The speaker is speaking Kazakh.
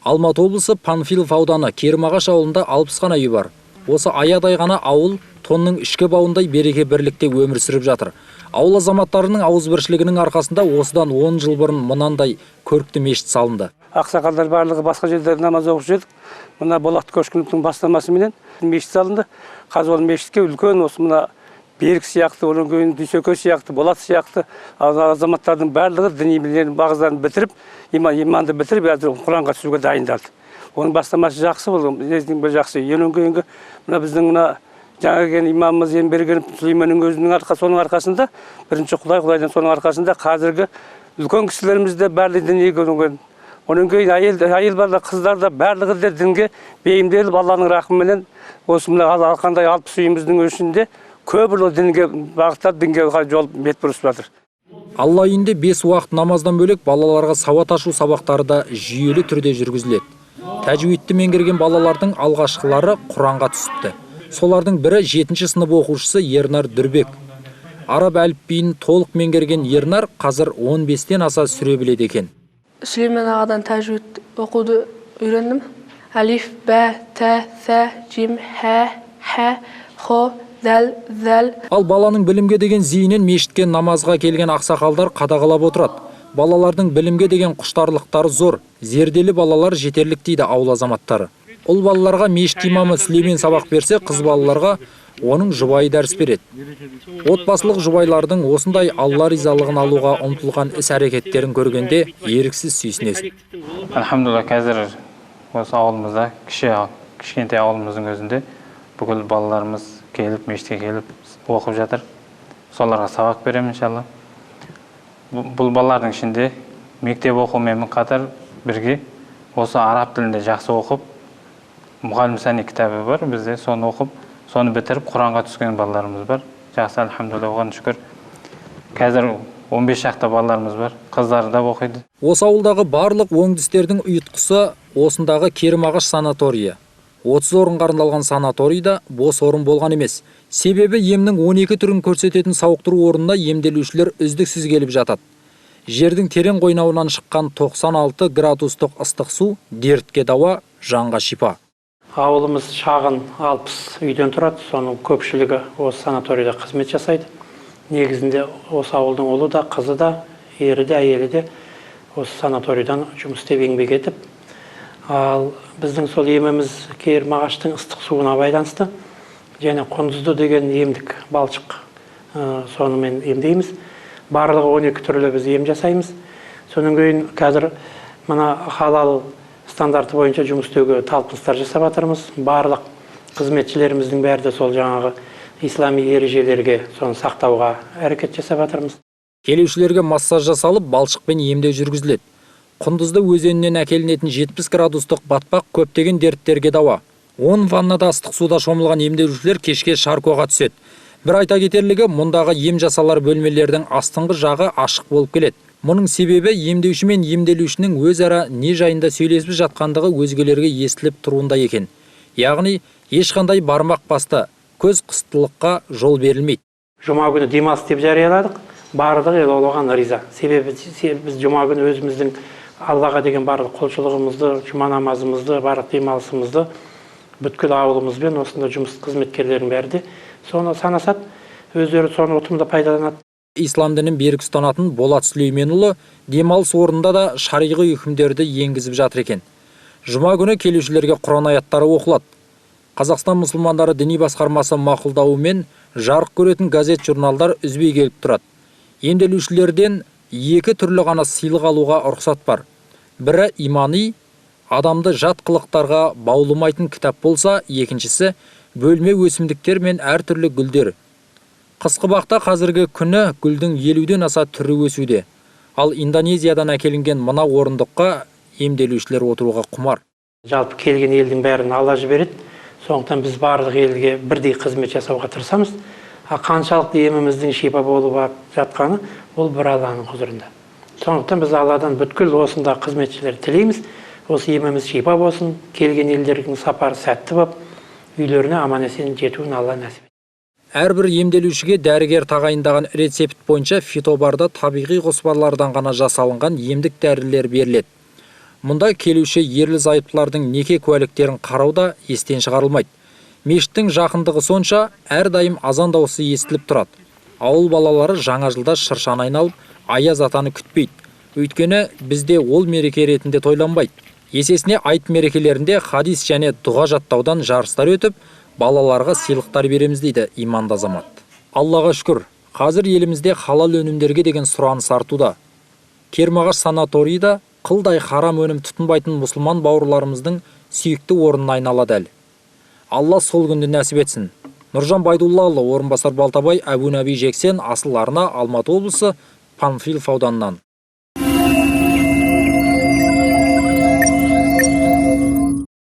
Алматы облысы Панфилов ауданы Керімағаш ауылында 60 ғана үй бар. Осы аядай ғана ауыл тонның ішкі бауындай береке бірлікте өмір сүріп жатыр. Ауыл азаматтарының ауызбіршілігінің арқасында осыдан 10 жыл бұрын мынандай көрікті мешіт салынды. Ақсақалдар барлығы басқа жерде намаз оқып жүрдік. Мына Болат Көшкіновтың бастамасымен мешіт салынды. Қазір ол мешітке үлкен осы мына Берік сияқты, оның кейін Дүйсеке сияқты, Болат сияқты азаматтардың барлығы діни білімдерін бағыздарын бітіріп, иманды бітіріп, Құранға түсуге дайындалды. Оның бастамасы жақсы болды, бір жақсы. Ең кейінгі мына біздің мына жаңа келген имамымыз Ембергенов Сүлейменнің өзінің соның арқасында, бірінші Құдайдан соның арқасында қазіргі үлкен кісілеріміз де барлығы дінге көнген. Оның кейін айел барлар, қыздар да барлығы да дінге бейімделіп, Алланың рахымымен осы мына алқандай 60 үйіміздің ішінде көбір дінге бағыттап, дінге жол бет бұрысып жатыр. Алла үйінде 5 уақыт намаздан бөлек балаларға сауат ашу сабақтары да жүйелі түрде жүргізіледі. Тәжуидті меңгерген балалардың алғашқылары Құранға түсіпті. Солардың бірі 7-ші сынып оқушысы Ернар Дүрбек. Араб әліпбиін толық меңгерген Ернар қазір 15-тен аса сүре біледі екен. Сүлеймен ағадан тәжуид оқуды үйрендім. Алиф, бә, тә, сә, жим, хә, хо, зәл. Ал баланың білімге деген зейінен мешітке намазға келген ақсақалдар қадағалап отырады. Балалардың білімге деген құштарлықтары зор, зерделі балалар жетерлік дейді ауыл азаматтары. Ұл балаларға мешіт имамы Сүлеймен сабақ берсе, қыз балаларға оның жұбайы дәріс береді. Отбасылық жұбайлардың осындай Алла ризалығын алуға ұмтылған іс-әрекеттерін көргенде еріксіз сүйсінесің. Алхамдулилла, қазір осы ауылымызда, кішкентай ауылымыздың өзінде бүкіл балаларымыз келіп, мешітке келіп оқып жатыр. Соларға сабақ беремін иншалла. Бұл балалардың ішінде мектеп оқумен қатар бірге осы араб тілінде жақсы оқып, мұғалім сәни кітабы бар бізде, соны оқып, соны бітіріп Құранға түскен балаларымыз бар. Жақсы, алхамдулилла, оған шүкір. Қазір 15 шақты балаларымыз бар, қыздары да оқиды. Осы ауылдағы барлық оңдістердің ұйытқысы осындағы Керімағаш санаторийі. 30 орынға арналған санаторийда бос орын болған емес. Себебі емнің 12 түрін көрсететін сауықтыру орнына емделушілер үздіксіз келіп жатады. Жердің терең қойнауынан шыққан 96 градустық ыстық су дертке дауа, жанға шипа. Ауылымыз шағын 60 үйден тұрады, соның көпшілігі осы санаторийда қызмет жасайды. Негізінде осы ауылдың ұлы да, қызы да, ері де, әйелі де осы санаторийдан жұмыс істеп еңбек етіп. Ал біздің сол еміміз Керімағаштың ыстық суына байланысты, және құндызды деген емдік балшық, сонымен емдейміз. Барлығы 12 түрлі біз ем жасаймыз. Соның кейін қазір мына халал стандарты бойынша жұмыс істеуге талпыныстар жасап жатырмыз. Барлық қызметшілеріміздің бәрі де сол жаңағы ислами ережелерге соны сақтауға әрекет жасап жатырмыз. Келушілерге массаж жасалып, балшықпен емдеу жүргізіледі. Құндызды өзенінен әкелінетін 70 градустық батпақ көптеген дерттерге дауа. 10 ваннада ыстық суда шомылған емделушілер кешке шаркоға түседі. Бір айта кетерлігі, мұндағы ем жасалар бөлмелердің астыңғы жағы ашық болып келеді. Мұның себебі емдеуші мен емделушінің өзара не жайында сөйлесіп жатқандығы өзгелерге естіліп тұруында екен. Яғни, ешқандай бармақ басты, көз қыстылыққа жол берілмейді. Жұма күні демалыс деп жарияладық. Барлығы оған риза. Себебі біз жұма күні өзіміздің Аллаға деген барлық құлшылығымызды, жұма намазымызды, барлық демалысымызды бүткіл ауылымызбен осында жұмыс қызметкерлерінің бәрі де соны санасады, өздері соны ұтымды пайдаланады. Ислам дінін берік ұстанатын Болат Сүлейменұлы демалыс орнында да шариғи үкімдерді енгізіп жатыр екен. Жұма күні келушілерге Құран аяттары оқылады. Қазақстан мұсылмандары діни басқармасы мақұлдауымен жарық көретін газет-журналдар үзбей келіп тұрады. Емделушілерден 2 түрлі ғана сыйлық алуға рұқсат бар. Бірі имани, адамды жат қылықтарға баулымайтын кітап болса, екіншісі бөлме өсімдіктер мен әртүрлі гүлдер. Қысқы бақта қазіргі күні гүлдің 50-ден аса түрі өсуде. Ал Индонезиядан әкелінген мына орындыққа емделушілер отыруға құмар. Жалпы келген елдің бәрін Алла жібереді. Сондықтан біз барлық елге бірдей қызмет жасауға тырысамыз. Қаншалықты еміміздің шипа болып жатқаны ол бір Алланың құзырында. Сондықтан біз Алладан бүткіл осында қызметшілер тілейміз. Осы еміміз шипа болсын, келген елдердің сапары сәтті болып, үйлеріне аман-есен жетуін Алла нәсіп етсін. Әрбір емделушіге дәрігер тағайындаған рецепт бойынша фитобарда табиғи қоспалардан ғана жасалынған емдік дәрілер беріледі. Мұнда келуші ерлі зайыптылардың неке куәліктерін қарау да естен шығарылмайды. Мешіттің жақындығы сонша әрдайым азан дауысы естіліп тұрады. Ауыл балалары жаңа жылда шыршаны айналып, аяз атаны күтпейді. Өйткені бізде ол мереке ретінде тойланбайды. Есесіне айт мерекелерінде хадис және дұға жаттаудан жарыстар өтіп, балаларға сыйлықтар береміз дейді иманды азамат. Аллаға шүкір, қазір елімізде халал өнімдерге деген сұраныс артуда. Кермағаш санаторийда қылдай харам өнім тұтынбайтын мұсылман бауырларымыздың сүйікті орнына айналады әлі. Алла сол күнді нәсіп етсін. Нұржан Байдуллаұлы, орынбасар Балтабай, Әбу Наби Жексен, Асыл Арна, Алматы облысы, Панфилов ауданынан.